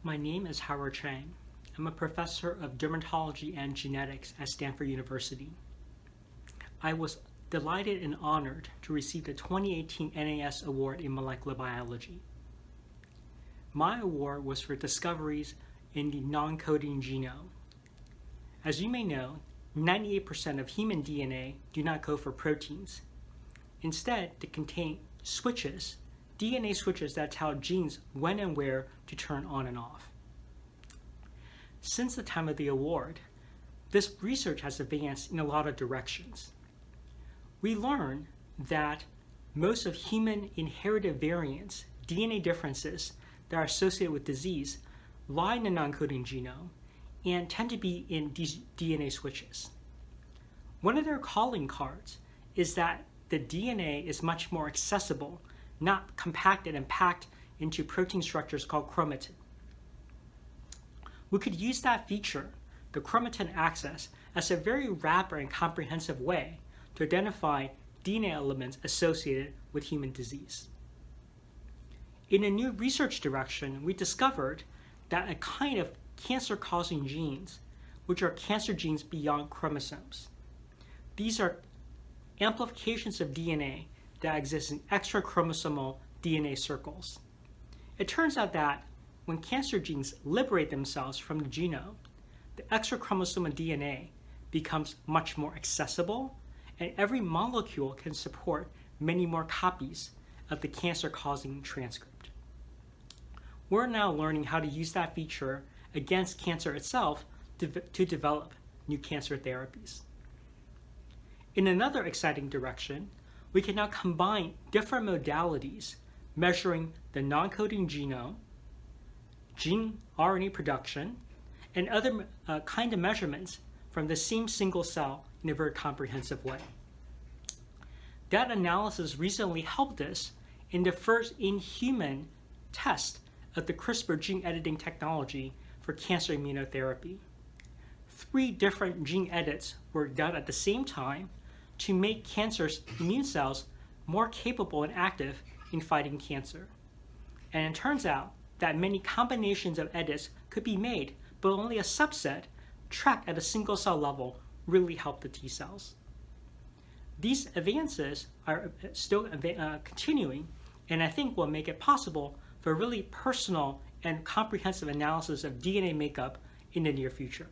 My name is Howard Chang. I'm a professor of dermatology and genetics at Stanford University. I was delighted and honored to receive the 2018 NAS Award in molecular biology. My award was for discoveries in the non-coding genome. As you may know, 98% of human DNA do not code for proteins. Instead, they contain switches, DNA switches that tell genes when and where to turn on and off. Since the time of the award, this research has advanced in a lot of directions. We learned that most of human inherited variants, DNA differences that are associated with disease, lie in the non-coding genome and tend to be in these DNA switches. One of their calling cards is that the DNA is much more accessible, not compacted and packed into protein structures called chromatin. We could use that feature, the chromatin axis, as a very rapid and comprehensive way to identify DNA elements associated with human disease. In a new research direction, we discovered that a kind of cancer-causing genes, which are cancer genes beyond chromosomes. These are amplifications of DNA that exist in extrachromosomal DNA circles. It turns out that when cancer genes liberate themselves from the genome, the extrachromosomal DNA becomes much more accessible, and every molecule can support many more copies of the cancer-causing transcript. We're now learning how to use that feature against cancer itself to develop new cancer therapies. In another exciting direction, we can now combine different modalities measuring the non-coding genome, gene RNA production, and other kind of measurements from the same single cell in a very comprehensive way. That analysis recently helped us in the first in-human test of the CRISPR gene editing technology for cancer immunotherapy. 3 different gene edits were done at the same time to make cancer's immune cells more capable and active in fighting cancer. And it turns out that many combinations of edits could be made, but only a subset tracked at a single cell level really help the T cells. These advances are still continuing, and I think will make it possible for really personal and comprehensive analysis of DNA makeup in the near future.